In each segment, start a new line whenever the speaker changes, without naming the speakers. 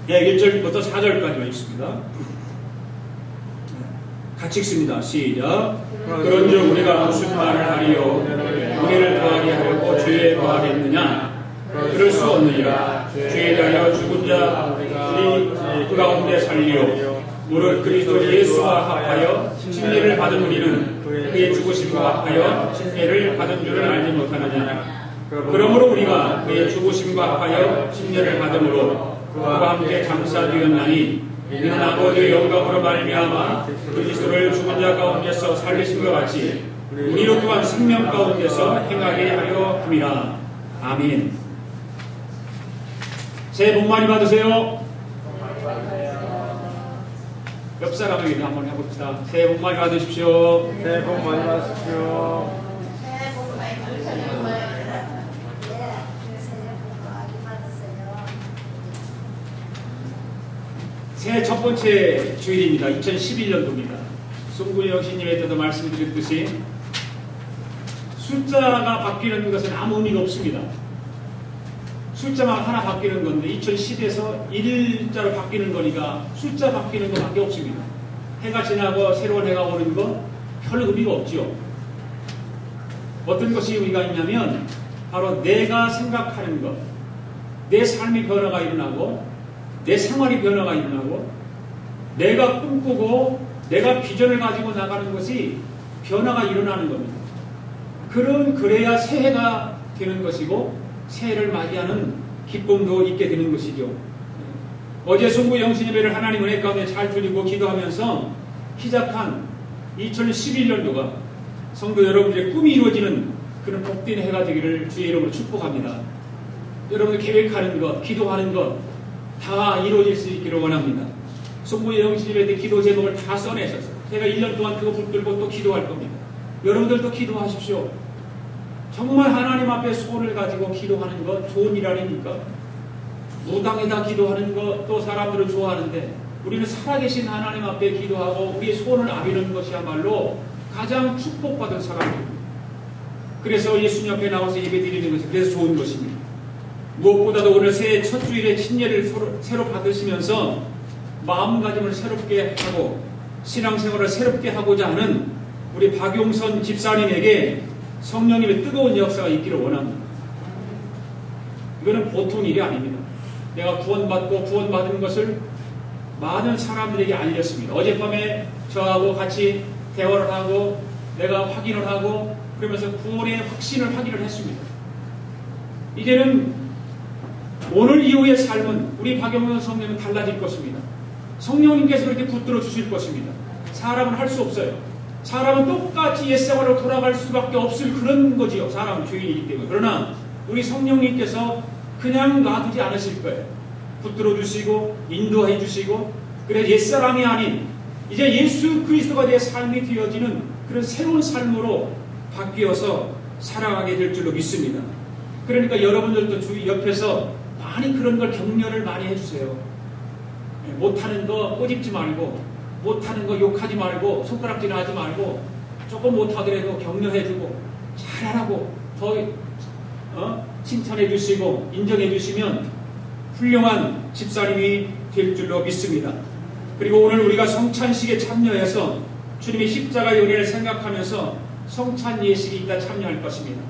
네, 1절부터 4절까지만 있습니다. 같이 읽습니다. 시작. 그런즉 우리가 무슨 말을 하리요? 우리를 더하게 하려고 죄에 더하겠느냐? 그럴 수 없느니라. 죄에 대하여 죽은 자 우리 그 가운데 살리요. 무릇 그리스도 예수와 합하여 침례를 받은 우리는 그의 죽으심과 합하여 침례를 받은 줄을 알지 못하느냐? 그러므로 우리가 그의 죽으심과 합하여 침례를 받음으로 그와 함께 장사되었나니 이는 아버지의 영광으로 말미암아 그리스도를 죽은 자 가운데서 살리신 것 같이 우리로 또한 생명 가운데서 행하게 하려 함이라. 아멘. 새해 복 많이 받으세요. 옆 사람에게도 한번 해봅시다. 새해 복 많이 받으십시오.
새해 복 많이 받으십시오.
새해 첫 번째 주일입니다. 2011년도입니다. 송구리 형신님에 때도 말씀드렸듯이 숫자가 바뀌는 것은 아무 의미가 없습니다. 숫자만 하나 바뀌는 건데 2010에서 1자로 바뀌는 거니까 숫자 바뀌는 것밖에 없습니다. 해가 지나고 새로운 해가 오는 거 별 의미가 없죠. 어떤 것이 의미가 있냐면 바로 내가 생각하는 것, 내 삶의 변화가 일어나고 내 생활의 변화가 일어나고 내가 꿈꾸고 내가 비전을 가지고 나가는 것이 변화가 일어나는 겁니다. 그래야 새해가 되는 것이고 새해를 맞이하는 기쁨도 있게 되는 것이죠. 어제 송구 영신예배를 하나님 은혜 가운데 잘 드리고 기도하면서 시작한 2011년도가 성도 여러분들의 꿈이 이루어지는 그런 복된 해가 되기를 주의 이름으로 축복합니다. 여러분들 계획하는 것, 기도하는 것 다 이루어질 수 있기를 원합니다. 송구 영신예배 때 기도 제목을 다 써내셔서 제가 1년 동안 그거 붙들고 또 기도할 겁니다. 여러분들도 기도하십시오. 정말 하나님 앞에 소원을 가지고 기도하는 것 좋은 일 아닙니까? 무당에다 기도하는 것 또 사람들은 좋아하는데 우리는 살아계신 하나님 앞에 기도하고 우리의 소원을 아비는 것이야말로 가장 축복받은 사람입니다. 그래서 예수님 앞에 나와서 예배드리는 것이 그래서 좋은 것입니다. 무엇보다도 오늘 새해 첫 주일에 침례를 새로 받으시면서 마음가짐을 새롭게 하고 신앙생활을 새롭게 하고자 하는 우리 박용선 집사님에게 성령님의 뜨거운 역사가 있기를 원합니다. 이거는 보통 일이 아닙니다. 내가 구원받고 구원받은 것을 많은 사람들에게 알렸습니다. 어젯밤에 저하고 같이 대화를 하고 내가 확인을 하고 그러면서 구원의 확신을 확인을 했습니다. 이제는 오늘 이후의 삶은 우리 박영선 성령은 달라질 것입니다. 성령님께서 그렇게 붙들어 주실 것입니다. 사람은 할 수 없어요. 사람은 똑같이 옛생활로 돌아갈 수밖에 없을 그런 거지요. 사람은 죄인이기 때문에. 그러나 우리 성령님께서 그냥 놔두지 않으실 거예요. 붙들어 주시고 인도해 주시고 그래서 옛사람이 아닌 이제 예수 그리스도가 내 삶이 되어지는 그런 새로운 삶으로 바뀌어서 살아가게 될 줄로 믿습니다. 그러니까 여러분들도 주위 옆에서 많이 그런 걸 격려를 많이 해주세요. 못하는 거 꼬집지 말고 못하는 거 욕하지 말고 손가락질 하지 말고 조금 못하더라도 격려해주고 잘하라고 더 칭찬해 주시고 인정해 주시면 훌륭한 집사님이 될 줄로 믿습니다. 그리고 오늘 우리가 성찬식에 참여해서 주님의 십자가의 은혜를 생각하면서 성찬 예식이 있다 참여할 것입니다.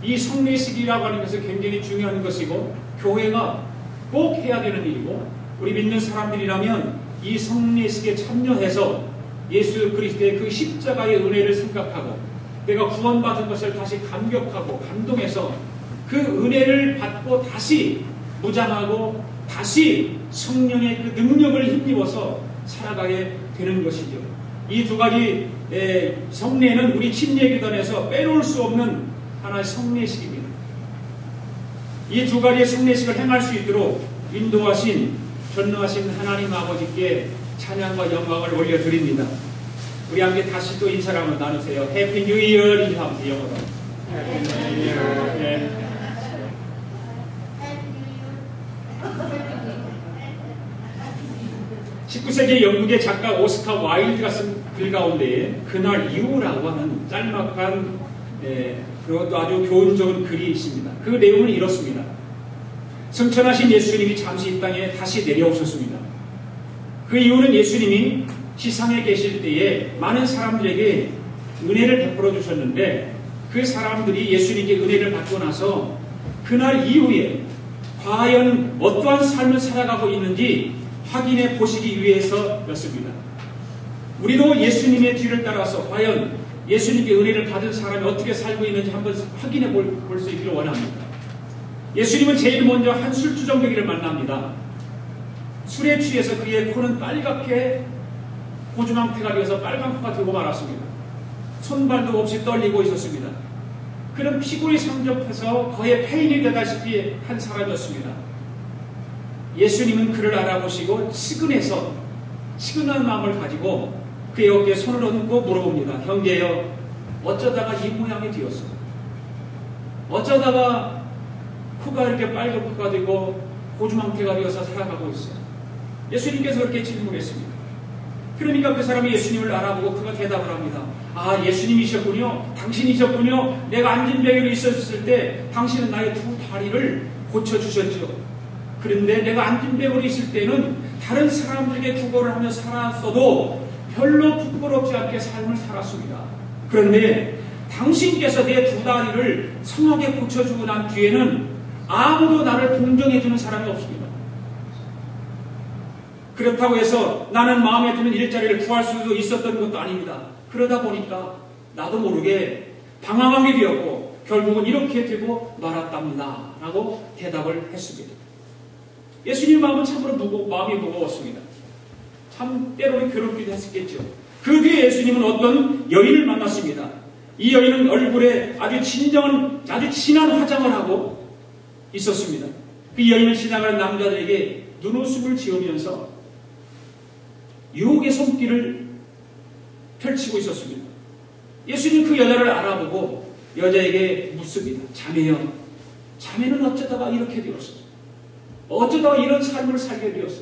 이 성례식이라고 하는 것은 굉장히 중요한 것이고 교회가 꼭 해야 되는 일이고 우리 믿는 사람들이라면 이 성례식에 참여해서 예수 그리스도의 그 십자가의 은혜를 생각하고 내가 구원받은 것을 다시 감격하고 감동해서 그 은혜를 받고 다시 무장하고 다시 성령의 그 능력을 힘입어서 살아가게 되는 것이죠. 이 두 가지 성례는 우리 침례기도에서 빼놓을 수 없는 하나의 성례식입니다. 이 두 가지의 성례식을 행할 수 있도록 인도하신 전능하신 하나님 아버지께 찬양과 영광을 올려드립니다. 우리 함께 다시 또 인사를 한번 나누세요. 해피 뉴 이어 인사하세요. 영어로. 해피 뉴 이어. 네. 19세기 영국의 작가 오스카 와일드가 쓴 글 가운데 그날 이후라고 하는 짤막한 그것도 아주 교훈적인 글이 있습니다. 그 내용은 이렇습니다. 승천하신 예수님이 잠시 이 땅에 다시 내려오셨습니다. 그 이유는 예수님이 지상에 계실 때에 많은 사람들에게 은혜를 베풀어 주셨는데 그 사람들이 예수님께 은혜를 받고 나서 그날 이후에 과연 어떠한 삶을 살아가고 있는지 확인해 보시기 위해서였습니다. 우리도 예수님의 뒤를 따라서 과연 예수님께 은혜를 받은 사람이 어떻게 살고 있는지 한번 확인해 볼 수 있기를 원합니다. 예수님은 제일 먼저 한 술주정뱅이를 만납니다. 술에 취해서 그의 코는 빨갛게 고주망태가 되어서 빨간 코가 되고 말았습니다. 손발도 없이 떨리고 있었습니다. 그는 피골이 상접해서 거의 폐인이 되다시피 한 사람이었습니다. 예수님은 그를 알아보시고 측은한 마음을 가지고 그의 어깨에 손을 얹고 물어봅니다. 형제여, 어쩌다가 이 모양이 되었어? 어쩌다가 코가 이렇게 빨간 코가 되고 고주망태가 되어서 살아가고 있어? 예수님께서 그렇게 질문했습니다. 그러니까 그 사람이 예수님을 알아보고 그가 대답을 합니다. 아, 예수님이셨군요. 당신이셨군요. 내가 안진병으로 있었을 때 당신은 나의 두 다리를 고쳐주셨죠. 그런데 내가 안진병으로 있을 때는 다른 사람들에게 구걸을 하며 살았어도 별로 부끄럽지 않게 삶을 살았습니다. 그런데 당신께서 내 두 다리를 성하게 고쳐주고 난 뒤에는 아무도 나를 동정해주는 사람이 없습니다. 그렇다고 해서 나는 마음에 드는 일자리를 구할 수도 있었던 것도 아닙니다. 그러다 보니까 나도 모르게 방황하게 되었고 결국은 이렇게 되고 말았답니다. 라고 대답을 했습니다. 예수님 마음은 참으로 마음이 무거웠습니다. 참 때로는 괴롭기도 했었겠죠. 그 뒤에 예수님은 어떤 여인을 만났습니다. 이 여인은 얼굴에 아주 진한 화장을 하고 있었습니다. 그 여인은 지나가는 남자들에게 눈웃음을 지으면서 유혹의 손길을 펼치고 있었습니다. 예수님 그 여자를 알아보고 여자에게 묻습니다. 자매여, 자매는 어쩌다가 이렇게 되었어? 어쩌다가 이런 삶을 살게 되었어?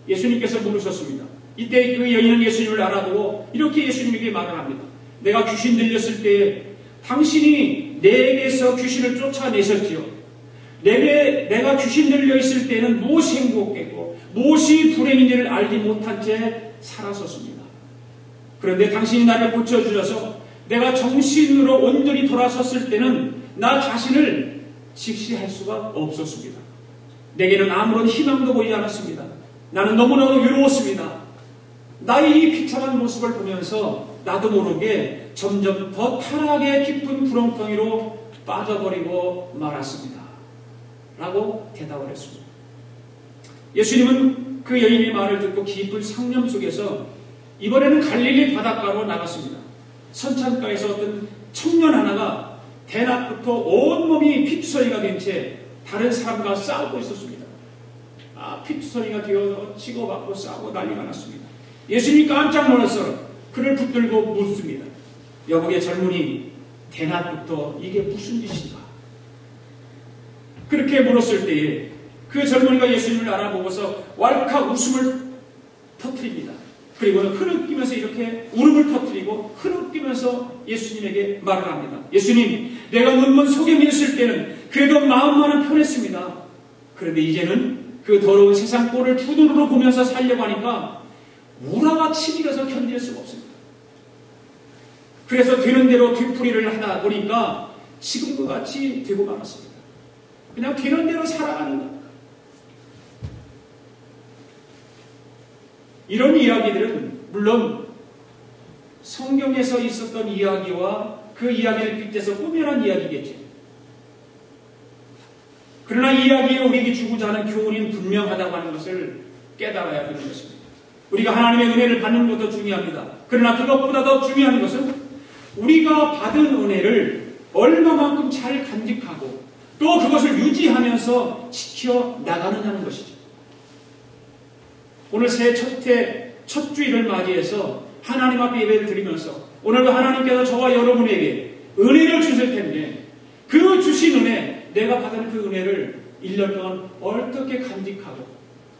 예수님께서 물으셨습니다. 이때 그 여인은 예수님을 알아보고 이렇게 예수님에게 말을 합니다. 내가 귀신 들렸을 때 당신이 내게서 귀신을 쫓아내셨지요. 내가 귀신 들려 있을 때는 무엇이 행복했고 무엇이 불행인지를 알지 못한 채 살았었습니다. 그런데 당신이 나를 고쳐주셔서 내가 정신으로 온전히 돌아섰을 때는 나 자신을 직시할 수가 없었습니다. 내게는 아무런 희망도 보이지 않았습니다. 나는 너무나도 외로웠습니다. 나의 이 비참한 모습을 보면서 나도 모르게 점점 더 타락의 깊은 구렁텅이로 빠져버리고 말았습니다. 라고 대답을 했습니다. 예수님은 그 여인의 말을 듣고 깊은 상념 속에서 이번에는 갈릴리 바닷가로 나갔습니다. 선창가에서 어떤 청년 하나가 대낮부터 온몸이 피투성이가 된 채 다른 사람과 싸우고 있었습니다. 피투성이가 되어서 치고받고 싸우고 난리가 났습니다. 예수님이 깜짝 놀라서 그를 붙들고 묻습니다. 여보게 젊은이, 대낮부터 이게 무슨 짓인가? 그렇게 물었을 때에 그 젊은이가 예수님을 알아보고서 왈칵 웃음을 터뜨립니다. 그리고는 흐느끼면서 이렇게 울음을 터뜨리고 흐느끼면서 예수님에게 말을 합니다. 예수님, 내가 눈먼 소경이 있을 때는 그래도 마음만은 편했습니다. 그런데 이제는 그 더러운 세상 꼴을 두 눈으로 보면서 살려고 하니까 우라가 치밀어서 견딜 수가 없습니다. 그래서 되는 대로 뒤풀이를 하다 보니까 지금과 같이 되고 말았습니다. 그냥 되는 대로 살아가는 것. 이런 이야기들은 물론 성경에서 있었던 이야기와 그 이야기를 빗대서 꾸며낸 이야기겠죠. 그러나 이 이야기에 우리에게 주고자 하는 교훈이 분명하다고 하는 것을 깨달아야 되는 것입니다. 우리가 하나님의 은혜를 받는 것도 중요합니다. 그러나 그것보다 더 중요한 것은 우리가 받은 은혜를 얼마만큼 잘 간직하고 또 그것을 유지하면서 지켜나가느냐는 것이죠. 오늘 새해 첫 주일을 맞이해서 하나님 앞에 예배를 드리면서 오늘도 하나님께서 저와 여러분에게 은혜를 주실 텐데 그 주신 은혜, 내가 받은 그 은혜를 1년 동안 어떻게 간직하고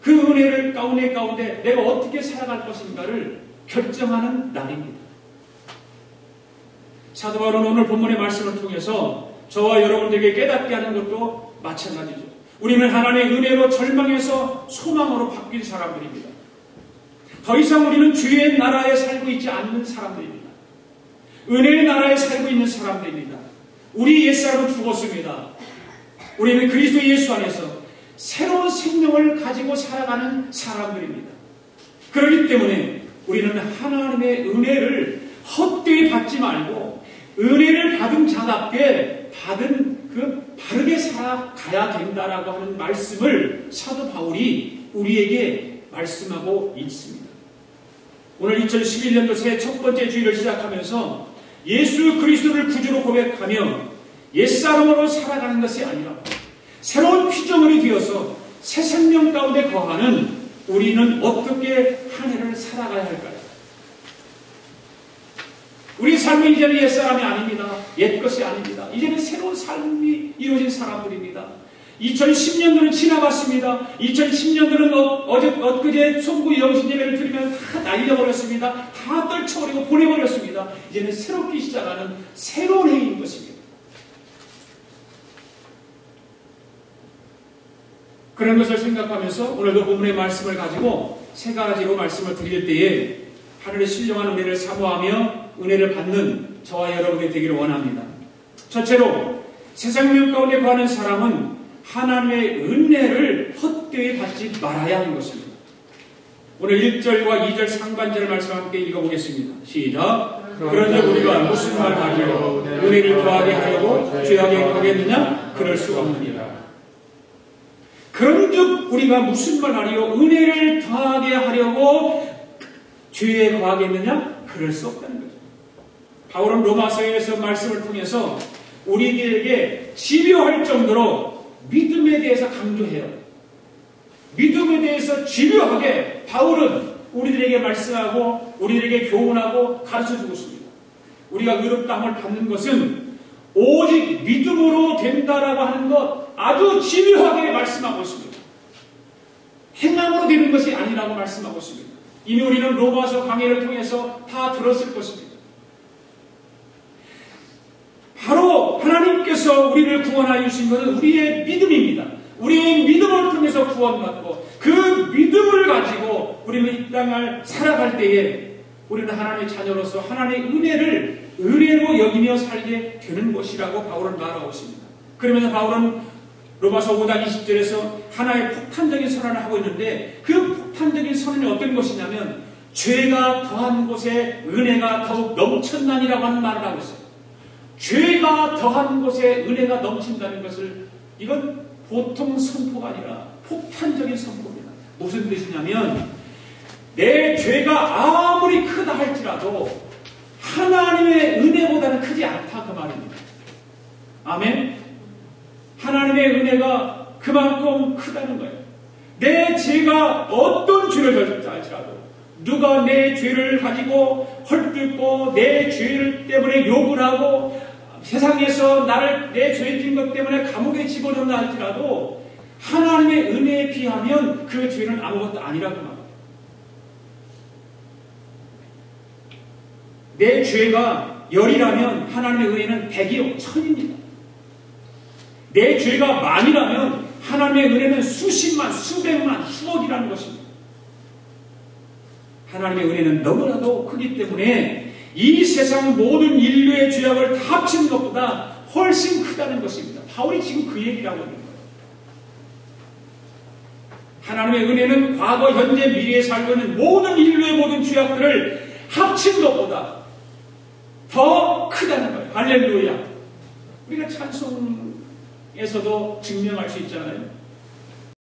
그 은혜를 가운데 내가 어떻게 살아갈 것인가를 결정하는 날입니다. 사도 바울은 오늘 본문의 말씀을 통해서 저와 여러분들에게 깨닫게 하는 것도 마찬가지죠. 우리는 하나님의 은혜로 절망해서 소망으로 바뀐 사람들입니다. 더 이상 우리는 주의 나라에 살고 있지 않는 사람들입니다. 은혜의 나라에 살고 있는 사람들입니다. 우리 옛사람은 죽었습니다. 우리는 그리스도 예수 안에서 새로운 생명을 가지고 살아가는 사람들입니다. 그렇기 때문에 우리는 하나님의 은혜를 헛되이 받지 말고 은혜를 받은 자답게 받은 그 바르게 살아가야 된다라고 하는 말씀을 사도 바울이 우리에게 말씀하고 있습니다. 오늘 2011년도 새해 첫 번째 주일을 시작하면서 예수 그리스도를 구주로 고백하며 옛사람으로 살아가는 것이 아니라 새로운 피조물이 되어서 새 생명 가운데 거하는 우리는 어떻게 한 해를 살아가야 할까요? 우리 삶은 이제는 옛사람이 아닙니다. 옛것이 아닙니다. 이제는 새로운 삶이 이루어진 사람들입니다. 2010년도는 지나갔습니다. 2010년도는 엊그제 송구 영신 예배를 드리면 다 날려버렸습니다. 다 떨쳐버리고 보내버렸습니다. 이제는 새롭게 시작하는 새로운 해인 것입니다. 그런 것을 생각하면서 오늘도 본문의 말씀을 가지고 세 가지로 말씀을 드릴 때에 하늘의 신령한 은혜를 사모하며 은혜를 받는 저와 여러분이 되기를 원합니다. 첫째로 새 생명 가운데 거하는 사람은 하나님의 은혜를 헛되이 받지 말아야 하는 것입니다. 오늘 1절과 2절 상반절의 말씀 함께 읽어보겠습니다. 시작. 그런데 우리가 무슨 말 하기로 은혜를 더하게 하려고 죄하게 하겠느냐? 그럴 수가 없느니라. 그런즉 우리가 무슨 말 하리요? 은혜를 더하게 하려고 죄에 거하겠느냐? 그럴 수 없다는 거죠. 바울은 로마서에서 말씀을 통해서 우리들에게 집요할 정도로 믿음에 대해서 강조해요. 믿음에 대해서 집요하게 바울은 우리들에게 말씀하고 우리들에게 교훈하고 가르쳐주고 있습니다. 우리가 의롭다함을 받는 것은 오직 믿음으로 된다라고 하는 것 아주 집요하게 말씀하고 있습니다. 행함으로 되는 것이 아니라고 말씀하고 있습니다. 이미 우리는 로마서 강해를 통해서 다 들었을 것입니다. 바로 하나님께서 우리를 구원하여 주신 것은 우리의 믿음입니다. 우리의 믿음을 통해서 구원받고 그 믿음을 가지고 우리는 이 땅을 살아갈 때에 우리는 하나님의 자녀로서 하나님의 은혜를 은혜로 여기며 살게 되는 것이라고 바울은 말하고 있습니다. 그러면서 바울은 로마서 5장 20절에서 하나의 폭탄적인 선언을 하고 있는데 그 폭탄적인 선언이 어떤 것이냐면 죄가 더한 곳에 은혜가 더욱 넘쳤나니라고 하는 말을 하고 있어요. 죄가 더한 곳에 은혜가 넘친다는 것을 이건 보통 선포가 아니라 폭탄적인 선포입니다. 무슨 뜻이냐면 내 죄가 아무리 크다 할지라도 하나님의 은혜보다는 크지 않다 그 말입니다. 아멘. 하나님의 은혜가 그만큼 크다는 거예요. 내 죄가 어떤 죄를 졌다 할지라도 누가 내 죄를 가지고 헐뜯고 내 죄를 때문에 욕을 하고 세상에서 나를 내 죄진 것 때문에 감옥에 집어넣는다 할지라도 하나님의 은혜에 비하면 그 죄는 아무것도 아니라고 말합니다. 내 죄가 10이라면 하나님의 은혜는 100이요 1000입니다. 내 죄가 만이라면 하나님의 은혜는 수십만, 수백만, 수억이라는 것입니다. 하나님의 은혜는 너무나도 크기 때문에 이 세상 모든 인류의 죄악을 다 합친 것보다 훨씬 크다는 것입니다. 바울이 지금 그 얘기를 하고 있는 거예요. 하나님의 은혜는 과거, 현재, 미래에 살고 있는 모든 인류의 모든 죄악들을 합친 것보다 더 크다는 거예요. 할렐루야. 우리가 찬송에서도 증명할 수 있잖아요.